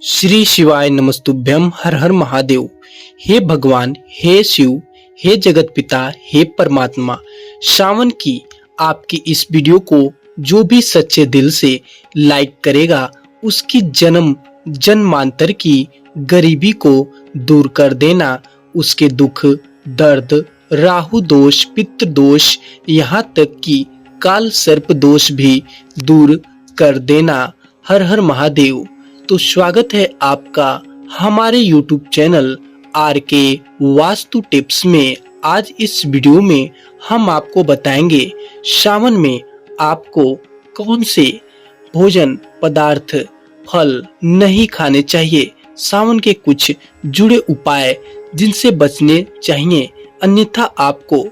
श्री शिवाय नमस्तुभ्यम। हर हर महादेव। हे भगवान, हे शिव, हे जगत पिता, हे परमात्मा। श्रावण की आपकी इस वीडियो को जो भी सच्चे दिल से लाइक करेगा उसकी जन्म जन्मांतर की गरीबी को दूर कर देना, उसके दुख दर्द, राहु दोष, पितृ दोष, यहाँ तक कि काल सर्प दोष भी दूर कर देना। हर हर महादेव। तो स्वागत है आपका हमारे YouTube चैनल आर के वास्तु टिप्स में। आज इस वीडियो में हम आपको बताएंगे श्रावण में आपको कौन से भोजन पदार्थ फल नहीं खाने चाहिए, श्रावण के कुछ जुड़े उपाय जिनसे बचने चाहिए, अन्यथा आपको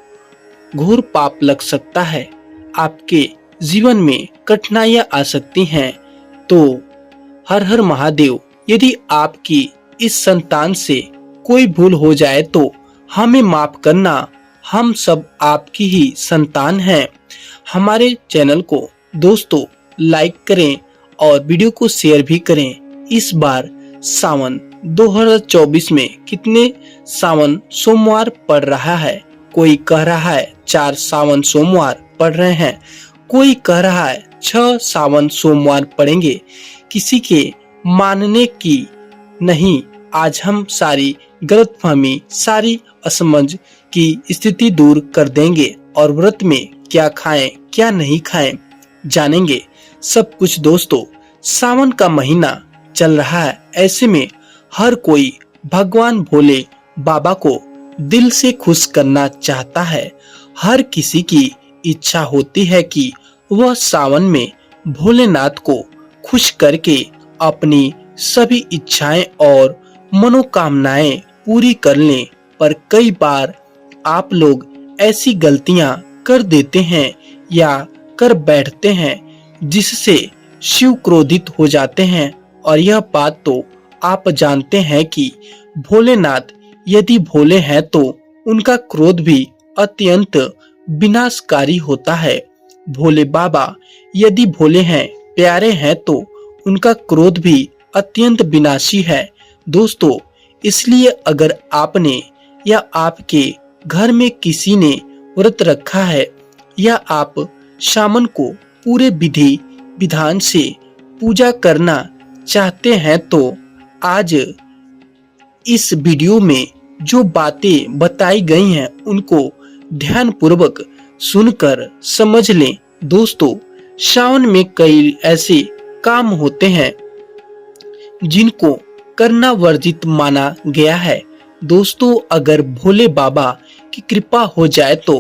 घोर पाप लग सकता है, आपके जीवन में कठिनाइयां आ सकती हैं। तो हर हर महादेव। यदि आपकी इस संतान से कोई भूल हो जाए तो हमें माफ करना, हम सब आपकी ही संतान हैं। हमारे चैनल को दोस्तों लाइक करें और वीडियो को शेयर भी करें। इस बार सावन 2024 में कितने सावन सोमवार पड़ रहा है? कोई कह रहा है 4 सावन सोमवार पड़ रहे हैं, कोई कह रहा है 6 सावन सोमवार पड़ेंगे। किसी के मानने की नहीं, आज हम सारी गलतफहमी, सारी असमझ की स्थिति दूर कर देंगे और व्रत में क्या खाएं क्या नहीं खाएं जानेंगे सब कुछ। दोस्तों, सावन का महीना चल रहा है, ऐसे में हर कोई भगवान भोले बाबा को दिल से खुश करना चाहता है। हर किसी की इच्छा होती है कि वह सावन में भोलेनाथ को खुश करके अपनी सभी इच्छाएं और मनोकामनाएं पूरी कर लें। पर कई बार आप लोग ऐसी गलतियां कर देते हैं या कर बैठते हैं जिससे शिव क्रोधित हो जाते हैं। और यह बात तो आप जानते हैं कि भोलेनाथ यदि भोले हैं तो उनका क्रोध भी अत्यंत विनाशकारी होता है। भोले बाबा यदि भोले हैं, प्यारे हैं, तो उनका क्रोध भी अत्यंत विनाशी है। दोस्तों, इसलिए अगर आपने या आपके घर में किसी ने व्रत रखा है या आप श्रावण को पूरे विधि विधान से पूजा करना चाहते हैं तो आज इस वीडियो में जो बातें बताई गई हैं उनको ध्यान पूर्वक सुनकर समझ लें। दोस्तों, श्रावण में कई ऐसे काम होते हैं जिनको करना वर्जित माना गया है। दोस्तों, अगर भोले बाबा की कृपा हो जाए तो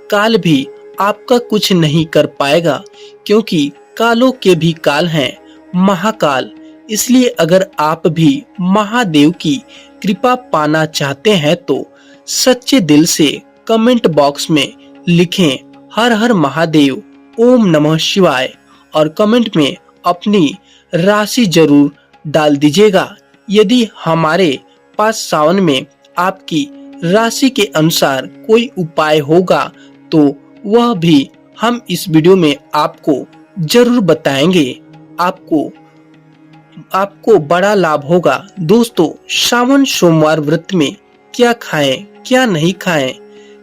काल भी आपका कुछ नहीं कर पाएगा, क्योंकि कालों के भी काल हैं, महाकाल। इसलिए अगर आप भी महादेव की कृपा पाना चाहते हैं तो सच्चे दिल से कमेंट बॉक्स में लिखें हर हर महादेव, ओम नमः शिवाय, और कमेंट में अपनी राशि जरूर डाल दीजिएगा। यदि हमारे पास सावन में आपकी राशि के अनुसार कोई उपाय होगा तो वह भी हम इस वीडियो में आपको जरूर बताएंगे। आपको बड़ा लाभ होगा। दोस्तों, श्रावण सोमवार व्रत में क्या खाएं क्या नहीं खाएं,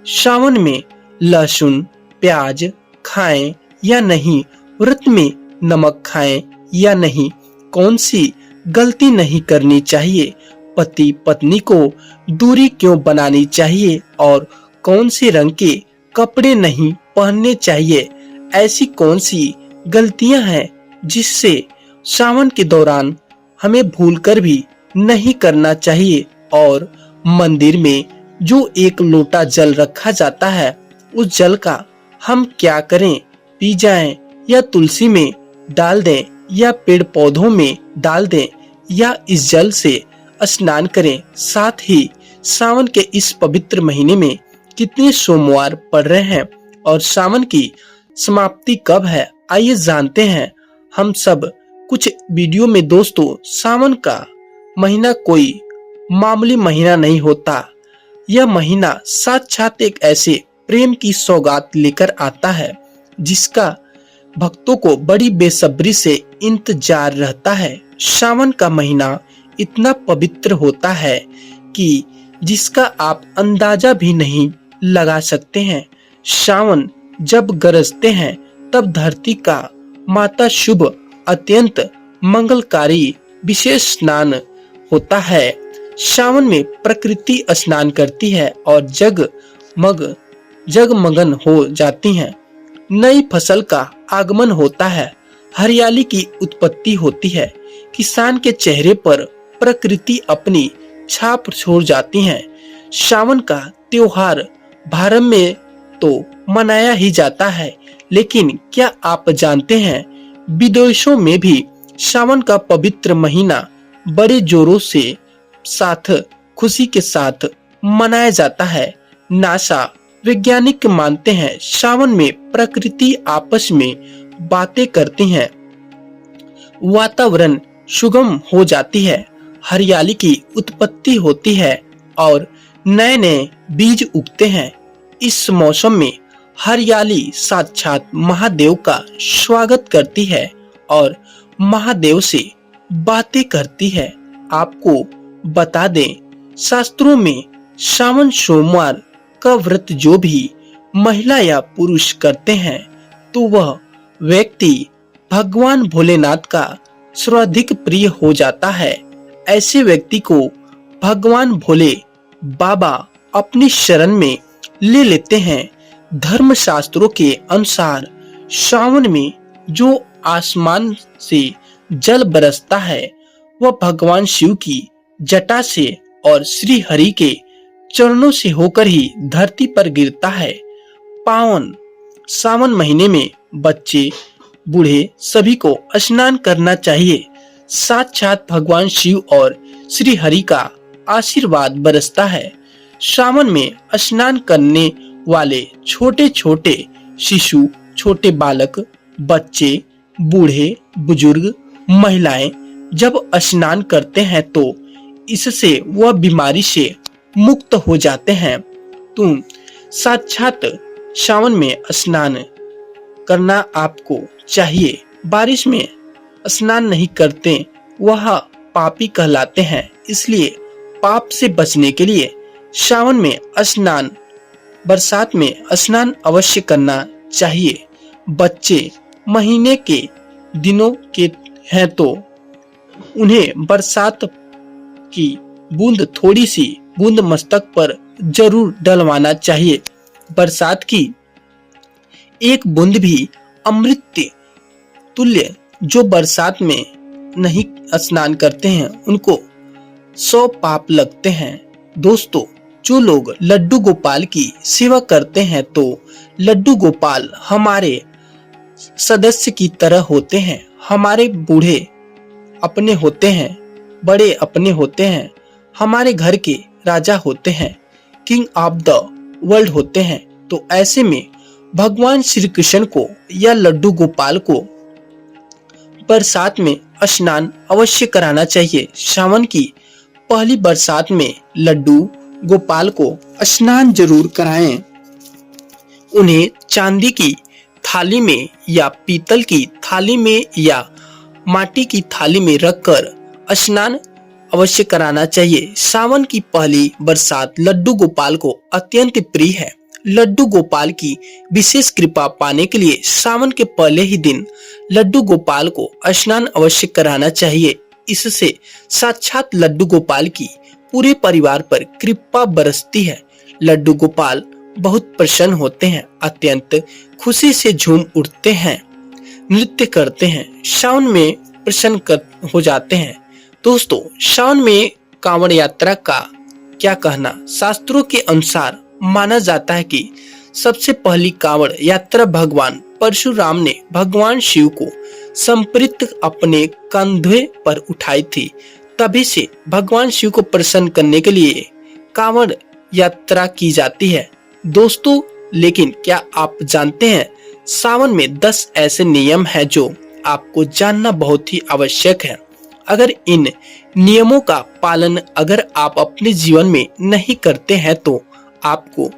श्रावण में लहसुन प्याज खाएं या नहीं, व्रत में नमक खाएं या नहीं, कौन सी गलती नहीं करनी चाहिए, पति पत्नी को दूरी क्यों बनानी चाहिए, और कौन से रंग के कपड़े नहीं पहनने चाहिए, ऐसी कौन सी गलतियां हैं जिससे श्रावण के दौरान हमें भूलकर भी नहीं करना चाहिए। और मंदिर में जो 1 लोटा जल रखा जाता है, उस जल का हम क्या करें, पी जाएं या तुलसी में डाल दें या पेड़ पौधों में डाल दें या इस जल से स्नान करें। साथ ही सावन के इस पवित्र महीने में कितने सोमवार पड़ रहे हैं और सावन की समाप्ति कब है, आइए जानते हैं हम सब कुछ वीडियो में। दोस्तों, सावन का महीना कोई मामूली महीना नहीं होता। यह महीना साक्षात एक ऐसे प्रेम की सौगात लेकर आता है जिसका भक्तों को बड़ी बेसब्री से इंतजार रहता है। सावन का महीना इतना पवित्र होता है कि जिसका आप अंदाजा भी नहीं लगा सकते हैं। सावन जब गरजते हैं तब धरती का माता शुभ अत्यंत मंगलकारी विशेष स्नान होता है। सावन में प्रकृति स्नान करती है और जगमगन हो जाती है। नई फसल का आगमन होता है, हरियाली की उत्पत्ति होती है। किसान के चेहरे पर प्रकृति अपनी छाप छोड़ जाती है। सावन का त्योहार भारत में तो मनाया ही जाता है, लेकिन क्या आप जानते हैं विदेशों में भी सावन का पवित्र महीना बड़े जोरों से साथ खुशी के साथ मनाया जाता है। नासा वैज्ञानिक मानते हैं सावन में प्रकृति आपस में बातें करती हैं, वातावरण सुगम हो जाती है, हरियाली की उत्पत्ति होती है और नए नए बीज उगते हैं। इस मौसम में हरियाली साक्षात महादेव का स्वागत करती है और महादेव से बातें करती है। आपको बता दें, शास्त्रों में सावन सोमवार का व्रत जो भी महिला या पुरुष करते हैं तो वह व्यक्ति भगवान भोलेनाथ का सर्वाधिक प्रिय हो जाता है। ऐसे व्यक्ति को भगवान भोले बाबा अपनी शरण में ले लेते हैं। धर्म शास्त्रों के अनुसार सावन में जो आसमान से जल बरसता है वह भगवान शिव की जटा से और श्री हरि के चरणों से होकर ही धरती पर गिरता है। पावन सावन महीने में बच्चे बूढ़े सभी को स्नान करना चाहिए। साक्षात भगवान शिव और श्री हरि का आशीर्वाद बरसता है। सावन में स्नान करने वाले छोटे छोटे शिशु, छोटे बालक, बच्चे, बूढ़े, बुजुर्ग, महिलाएं जब स्नान करते हैं तो इससे वह बीमारी से मुक्त हो जाते हैं। तुम साक्षात सावन में स्नान करना आपको चाहिए। बारिश में स्नान नहीं करते वह पापी कहलाते हैं, इसलिए पाप से बचने के लिए सावन में स्नान, बरसात में स्नान अवश्य करना चाहिए। बच्चे महीने के दिनों के हैं तो उन्हें बरसात की बूंद, थोड़ी सी बूंद मस्तक पर जरूर डलवाना चाहिए। बरसात की एक बूंद भी अमृत तुल्य। जो बरसात में नहीं स्नान करते हैं उनको 100 पाप लगते हैं। दोस्तों, जो लोग लड्डू गोपाल की सेवा करते हैं तो लड्डू गोपाल हमारे सदस्य की तरह होते हैं। हमारे बूढ़े अपने होते हैं, बड़े अपने होते हैं, हमारे घर के राजा होते हैं, किंग ऑफ द वर्ल्ड होते हैं। तो ऐसे में भगवान श्री कृष्ण को या लड्डू गोपाल को बरसात में स्नान अवश्य कराना चाहिए। सावन की पहली बरसात में लड्डू गोपाल को स्नान जरूर कराएं। उन्हें चांदी की थाली में या पीतल की थाली में या माटी की थाली में रखकर स्नान अवश्य कराना चाहिए। सावन की पहली बरसात लड्डू गोपाल को अत्यंत प्रिय है। लड्डू गोपाल की विशेष कृपा पाने के लिए सावन के पहले ही दिन लड्डू गोपाल को स्नान अवश्य कराना चाहिए। इससे साक्षात लड्डू गोपाल की पूरे परिवार पर कृपा बरसती है। लड्डू गोपाल बहुत प्रसन्न होते हैं, अत्यंत खुशी से झूम उठते हैं, नृत्य करते हैं, सावन में प्रसन्न हो जाते हैं। दोस्तों, सावन में कांवड़ यात्रा का क्या कहना? शास्त्रों के अनुसार माना जाता है कि सबसे पहली कांवड़ यात्रा भगवान परशुराम ने भगवान शिव को समर्पित अपने कंधे पर उठाई थी। तभी से भगवान शिव को प्रसन्न करने के लिए कांवड़ यात्रा की जाती है। दोस्तों, लेकिन क्या आप जानते हैं सावन में 10 ऐसे नियम हैं जो आपको जानना बहुत ही आवश्यक है। अगर इन नियमों का पालन अगर आप अपने जीवन में नहीं करते हैं तो आपको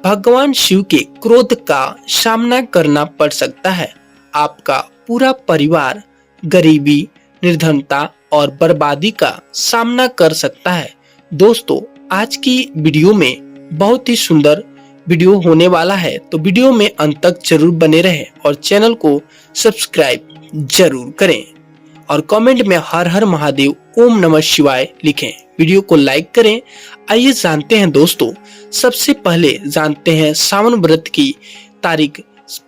भगवान शिव के क्रोध का सामना करना पड़ सकता है। आपका पूरा परिवार गरीबी, निर्धनता और बर्बादी का सामना कर सकता है। दोस्तों, आज की वीडियो में बहुत ही सुंदर वीडियो होने वाला है, तो वीडियो में अंत तक जरूर बने रहें और चैनल को सब्सक्राइब जरूर करें और कमेंट में हर हर महादेव ओम नमः शिवाय लिखें। वीडियो को लाइक करें। आइए जानते हैं दोस्तों, सबसे पहले जानते हैं सावन व्रत की तारीख।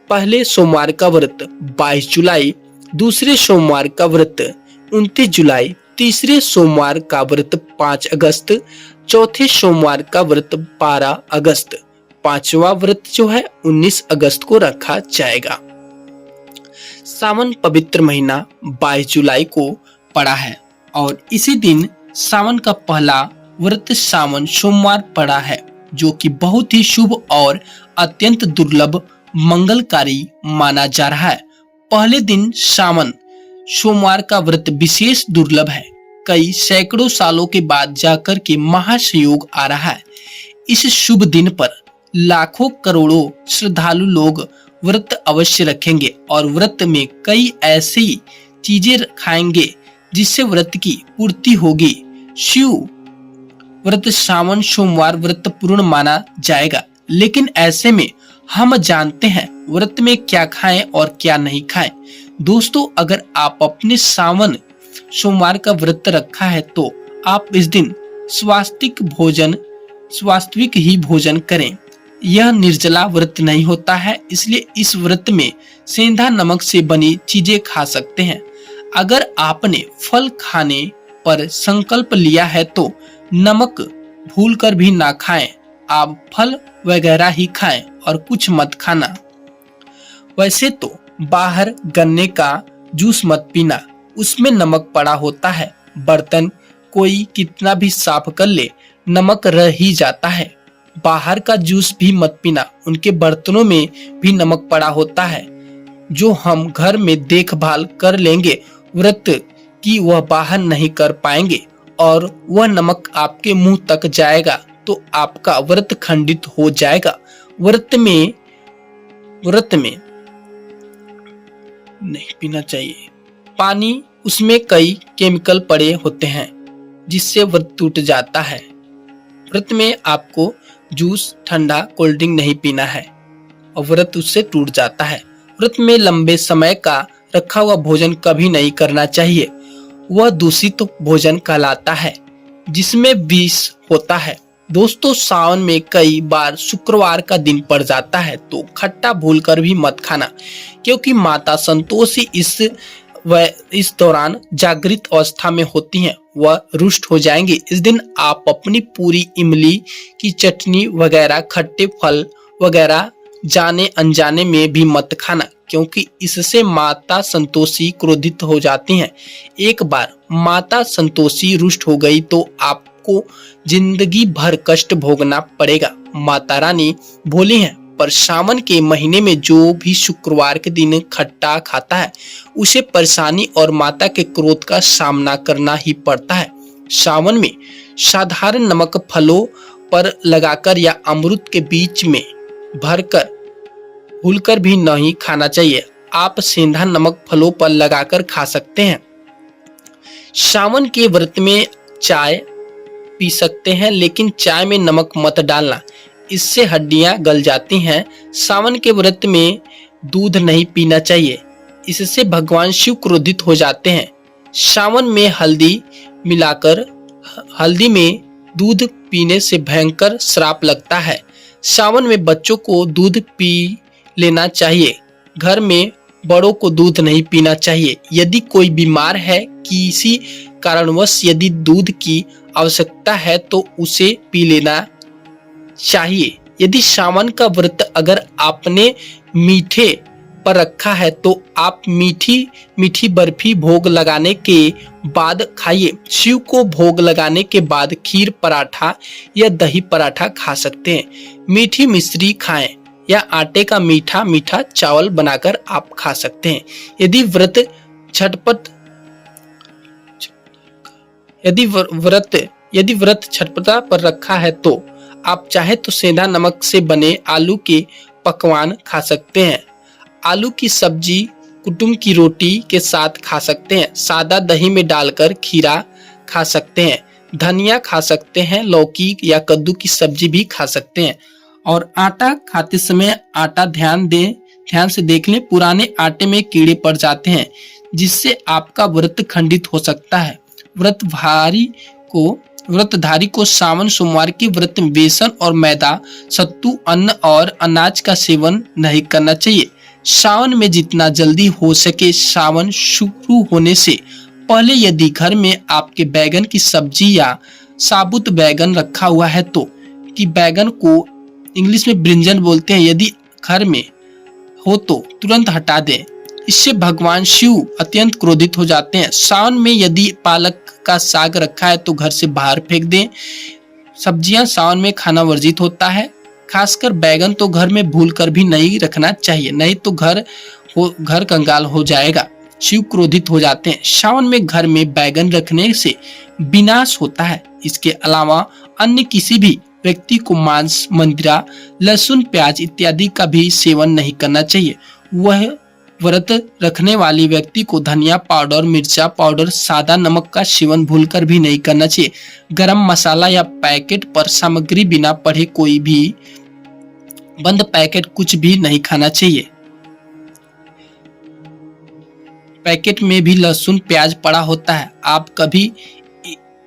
पहले सोमवार का व्रत 22 जुलाई, दूसरे सोमवार का व्रत 29 जुलाई, तीसरे सोमवार का व्रत 5 अगस्त, चौथे सोमवार का व्रत 12 अगस्त, पांचवा व्रत जो है 19 अगस्त को रखा जाएगा। सावन पवित्र महीना 22 जुलाई को पड़ा है और इसी दिन सावन का पहला व्रत सावन सोमवार पड़ा है, जो कि बहुत ही शुभ और अत्यंत दुर्लभ मंगलकारी माना जा रहा है। पहले दिन सावन सोमवार का व्रत विशेष दुर्लभ है। कई सैकड़ों सालों के बाद जाकर के महासंयोग आ रहा है। इस शुभ दिन पर लाखों करोड़ों श्रद्धालु लोग व्रत अवश्य रखेंगे और व्रत में कई ऐसी चीजें खाएंगे जिससे व्रत की पूर्ति होगी। शिव व्रत सावन सोमवार व्रत पूर्ण माना जाएगा, लेकिन ऐसे में हम जानते हैं व्रत में क्या खाएं और क्या नहीं खाएं। दोस्तों, अगर आप अपने सावन सोमवार का व्रत रखा है तो आप इस दिन स्वास्थ्विक ही भोजन करें। यह निर्जला व्रत नहीं होता है, इसलिए इस व्रत में सेंधा नमक से बनी चीजें खा सकते हैं। अगर आपने फल खाने पर संकल्प लिया है तो नमक भूलकर भी ना खाएं। आप फल वगैरह ही खाएं और कुछ मत खाना। वैसे तो बाहर गन्ने का जूस मत पीना, उसमें नमक पड़ा होता है। बर्तन कोई कितना भी साफ कर ले, नमक रह ही जाता है। बाहर का जूस भी मत पीना, उनके बर्तनों में भी नमक पड़ा होता है। जो हम घर में देखभाल कर लेंगे व्रत की, वह बाहर नहीं कर पाएंगे और वह नमक आपके मुंह तक जाएगा तो आपका व्रत खंडित हो जाएगा। व्रत में नहीं पीना चाहिए पानी, उसमें कई केमिकल पड़े होते हैं जिससे व्रत टूट जाता है। व्रत में आपको जूस, ठंडा, कोल्ड ड्रिंक नहीं पीना है और व्रत उससे टूट जाता है। व्रत में लंबे समय का रखा हुआ भोजन कभी नहीं करना चाहिए। वह दूषित भोजन कहलाता है जिसमें विष होता है। दोस्तों, सावन में कई बार शुक्रवार का दिन पड़ जाता है तो खट्टा भूलकर भी मत खाना, क्योंकि माता संतोषी इस दौरान जागृत अवस्था में होती हैं, वह रुष्ट हो जाएंगे। इस दिन आप अपनी पूरी इमली की चटनी वगैरह, खट्टे फल वगैरह जाने अनजाने में भी मत खाना, क्योंकि इससे माता संतोषी क्रोधित हो जाती हैं। एक बार माता संतोषी रुष्ट हो गई तो आपको जिंदगी भर कष्ट भोगना पड़ेगा। माता रानी भोली हैं, पर सावन के महीने में जो भी शुक्रवार के दिन खट्टा खाता है उसे परेशानी और माता के क्रोध का सामना करना ही पड़ता है। सावन में साधारण नमक फलों पर लगाकर या अमृत के बीच में भरकर भूलकर भी नहीं खाना चाहिए। आप सेंधा नमक फलों पर लगाकर खा सकते हैं। सावन के व्रत में चाय पी सकते हैं, लेकिन चाय में नमक मत डालना, इससे हड्डियां गल जाती हैं। सावन के व्रत में दूध नहीं पीना चाहिए, इससे भगवान शिव क्रोधित हो जाते हैं। सावन में हल्दी में दूध पीने से भयंकर श्राप लगता है। सावन में बच्चों को दूध पी लेना चाहिए। घर में बड़ों को दूध नहीं पीना चाहिए। यदि कोई बीमार है, किसी कारणवश यदि दूध की आवश्यकता है तो उसे पी लेना चाहिए। यदि सावन का व्रत अगर आपने मीठे पर रखा है तो आप मीठी बर्फी भोग लगाने के बाद खाइए। शिव को भोग लगाने के बाद खीर पराठा या दही पराठा खा सकते हैं। मीठी मिश्री खाएं या आटे का मीठा चावल बनाकर आप खा सकते हैं। यदि व्रत छठपटा पर रखा है तो आप चाहे तो सेंधा नमक से बने आलू के पकवान खा सकते हैं। आलू की सब्जी कुटुम्ब की रोटी के साथ खा सकते हैं। सादा दही में डालकर खीरा खा सकते हैं। धनिया खा सकते हैं। लौकी या कद्दू की सब्जी भी खा सकते हैं। और आटा खाते समय आटा ध्यान से देख लें, पुराने आटे में कीड़े पड़ जाते हैं जिससे आपका व्रत खंडित हो सकता है। व्रतधारी को सावन सोमवार के व्रत में बेसन और मैदा, सत्तू, अन्न और अनाज का सेवन नहीं करना चाहिए। सावन में जितना जल्दी हो सके सावन शुरू होने से पहले यदि घर में आपके बैगन की सब्जी या साबुत बैगन रखा हुआ है तो कि बैगन को इंग्लिश में ब्रिंजल बोलते हैं, यदि घर में हो तो तुरंत हटा दें। इससे भगवान शिव अत्यंत क्रोधित हो जाते हैं। सावन में यदि पालक का साग रखा है तो घर से बाहर फेंक दें। सब्जियां सावन में खाना वर्जित होता है, खासकर बैगन तो घर में भूलकर भी नहीं रखना चाहिए, नहीं तो घर कंगाल हो जाएगा। शिव क्रोधित हो जाते हैं। सावन में घर में बैगन रखने से विनाश होता है। इसके अलावा अन्य किसी भी व्यक्ति को मांस, मंदिरा, लहसुन, प्याज इत्यादि का भी सेवन नहीं करना चाहिए। वह व्रत रखने वाली व्यक्ति को धनिया पाउडर, मिर्चा पाउडर, सादा नमक का सेवन भूलकर भी नहीं करना चाहिए। गरम मसाला या पैकेट पर सामग्री बिना पढ़े कोई भी बंद पैकेट कुछ भी नहीं खाना चाहिए। पैकेट में भी लहसुन प्याज पड़ा होता है, आप कभी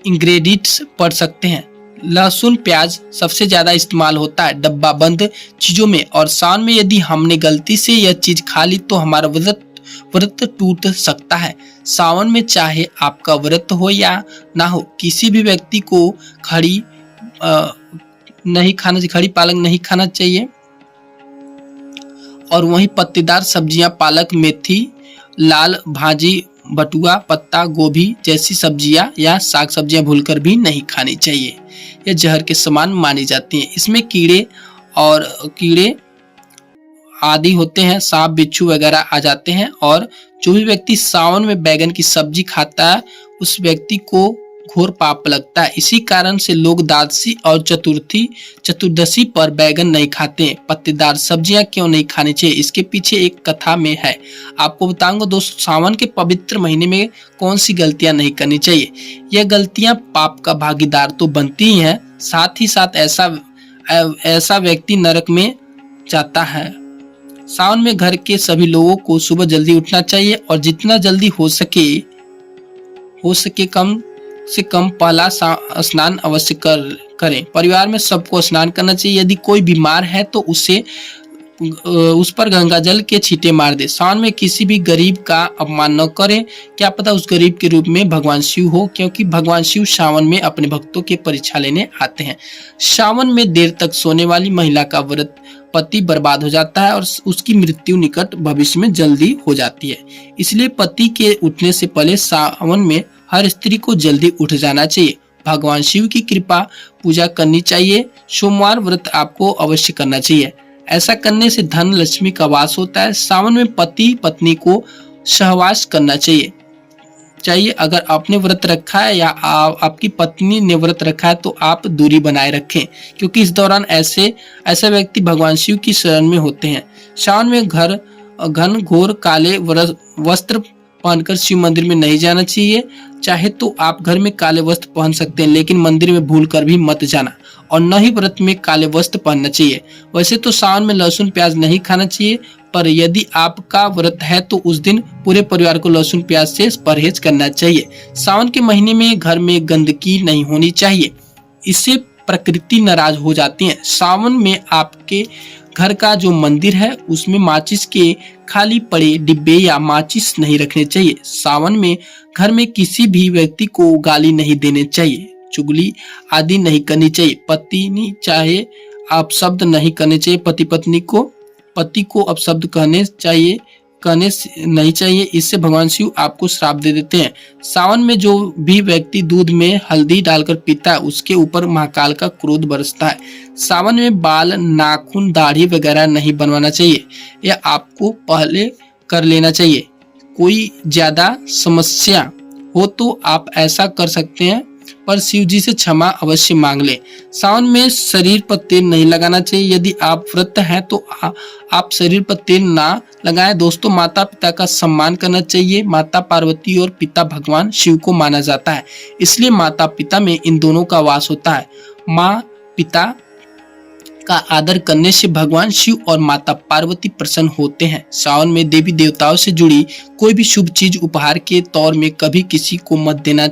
इंग्रेडिएंट्स पढ़ सकते हैं। लहसुन प्याज सबसे ज्यादा इस्तेमाल होता है डब्बा बंद चीजों में, और सावन में यदि हमने गलती से यह चीज खा ली तो हमारा व्रत टूट सकता है। सावन में चाहे आपका व्रत हो या ना हो, किसी भी व्यक्ति को खड़ी पालक नहीं खाना चाहिए। और वहीं पत्तेदार सब्जियां पालक, मेथी, लाल भाजी, बटुआ, पत्ता गोभी जैसी सब्जियां या साग सब्जियां भूलकर भी नहीं खानी चाहिए। यह जहर के समान मानी जाती हैं। इसमें कीड़े आदि होते हैं, सांप बिच्छू वगैरह आ जाते हैं। और जो भी व्यक्ति सावन में बैगन की सब्जी खाता है उस व्यक्ति को घोर पाप लगता है। इसी कारण से लोग द्वादशी और चतुर्दशी पर बैगन नहीं खाते। पत्तेदार सब्जियां क्यों नहीं खानी चाहिए, इसके पीछे एक कथा में है। आपको बताऊंगा दोस्तों, सावन के पवित्र महीने में कौन सी गलतियां नहीं करनी चाहिए। यह गलतियां पाप का भागीदार तो बनती ही हैं, साथ ही साथ ऐसा व्यक्ति नरक में जाता है। सावन में घर के सभी लोगों को सुबह जल्दी उठना चाहिए और जितना जल्दी हो सके कम से कम पहला स्नान अवश्य करें। परिवार में सबको स्नान करना चाहिए। यदि कोई बीमार है तो उस पर गंगा जल के छींटे मार दे। सावन में किसी भी गरीब का अपमान न करें, क्या पता उस गरीब के रूप में भगवान शिव हो, क्योंकि भगवान शिव सावन में अपने भक्तों की परीक्षा लेने आते हैं। सावन में देर तक सोने वाली महिला का व्रत पति बर्बाद हो जाता है और उसकी मृत्यु निकट भविष्य में जल्दी हो जाती है। इसलिए पति के उठने से पहले सावन में हर स्त्री को जल्दी उठ जाना चाहिए। भगवान शिव की कृपा पूजा करनी चाहिए। सोमवार व्रत आपको अवश्य करना चाहिए। ऐसा करने से धन लक्ष्मी का वास होता है। सावन में पति पत्नी को सहवास करना चाहिए। अगर आपने व्रत रखा है या आपकी पत्नी ने व्रत रखा है तो आप दूरी बनाए रखें, क्योंकि इस दौरान ऐसे व्यक्ति भगवान शिव की शरण में होते हैं। सावन में घन घोर काले वस्त्र पहनकर शिव मंदिर में नहीं जाना चाहिए। चाहे तो आप घर में काले वस्त्र पहन सकते हैं, लेकिन मंदिर में भूलकर भी मत जाना, और न ही व्रत में काले वस्त्र पहनना चाहिए। वैसे तो सावन में लहसुन प्याज नहीं खाना चाहिए, पर यदि आपका व्रत है तो उस दिन पूरे परिवार को लहसुन प्याज से परहेज करना चाहिए। सावन के महीने में घर में गंदगी नहीं होनी चाहिए, इससे प्रकृति नाराज हो जाती है। सावन में आपके घर का जो मंदिर है उसमें माचिस के खाली पड़े डिब्बे या माचिस नहीं रखने चाहिए। सावन में घर में किसी भी व्यक्ति को गाली नहीं देने चाहिए, चुगली आदि नहीं करनी चाहिए। पत्नी चाहे आप शब्द नहीं करने चाहिए। पति को अपशब्द कहने नहीं चाहिए, इससे भगवान शिव आपको श्राप दे देते हैं। सावन में जो भी व्यक्ति दूध में हल्दी डालकर पीता है उसके ऊपर महाकाल का क्रोध बरसता है। सावन में बाल, नाखून, दाढ़ी वगैरह नहीं बनवाना चाहिए, यह आपको पहले कर लेना चाहिए। कोई ज्यादा समस्या हो तो आप ऐसा कर सकते हैं, पर शिव जी से क्षमा अवश्य मांग ले। सावन में शरीर पर तेल नहीं लगाना चाहिए। यदि आप व्रत हैं तो आप शरीर पर तेल ना लगाएं। दोस्तों, माता पिता का सम्मान करना चाहिए। माता पार्वती और पिता भगवान शिव को माना जाता है, इसलिए माता पिता में इन दोनों का वास होता है। माँ पिता का आदर करने से भगवान शिव और माता पार्वती प्रसन्न होते हैं। सावन में देवी देवताओं से जुड़ी कोई भी शुभ चीज उपहार के तौर में कभी किसी को मत देना,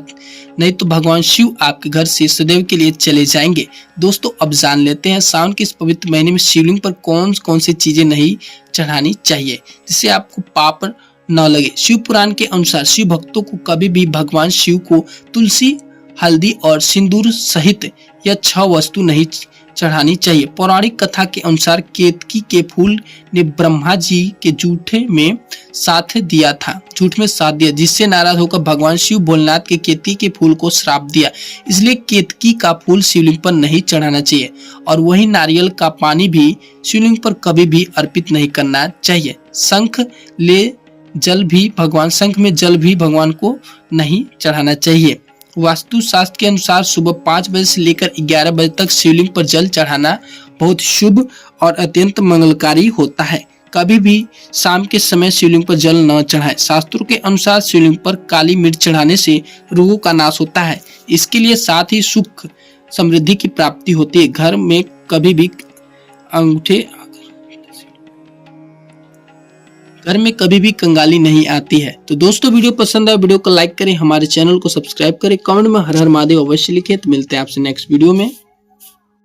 नहीं तो भगवान शिव आपके घर से सदैव के लिए चले जाएंगे। दोस्तों, अब जान लेते हैं सावन के इस पवित्र महीने में शिवलिंग पर कौन कौन सी चीजें नहीं चढ़ानी चाहिए जिससे आपको पाप न लगे। शिव पुराण के अनुसार शिव भक्तों को कभी भी भगवान शिव को तुलसी, हल्दी और सिंदूर सहित यह 6 वस्तु नहीं चढ़ानी चाहिए। पौराणिक कथा के अनुसार केतकी के फूल ने ब्रह्मा जी के झूठ में साथ दिया, जिससे नाराज होकर भगवान शिव भोलेनाथ के केतकी के फूल को श्राप दिया। इसलिए केतकी का फूल शिवलिंग पर नहीं चढ़ाना चाहिए और वही नारियल का पानी भी शिवलिंग पर कभी भी अर्पित नहीं करना चाहिए। शंख में जल भी भगवान को नहीं चढ़ाना चाहिए। वास्तु शास्त्र के अनुसार सुबह 5 बजे से लेकर 11 बजे तक शिवलिंग पर जल चढ़ाना बहुत शुभ और अत्यंत मंगलकारी होता है। कभी भी शाम के समय शिवलिंग पर जल न चढ़ाएं। शास्त्रों के अनुसार शिवलिंग पर काली मिर्च चढ़ाने से रोगों का नाश होता है। इसके लिए साथ ही सुख समृद्धि की प्राप्ति होती है। घर में कभी भी कंगाली नहीं आती है। तो दोस्तों, वीडियो पसंद आए वीडियो को लाइक करें, हमारे चैनल को सब्सक्राइब करें, कमेंट में हर हर महादेव अवश्य लिखें। तो मिलते हैं आपसे नेक्स्ट वीडियो में।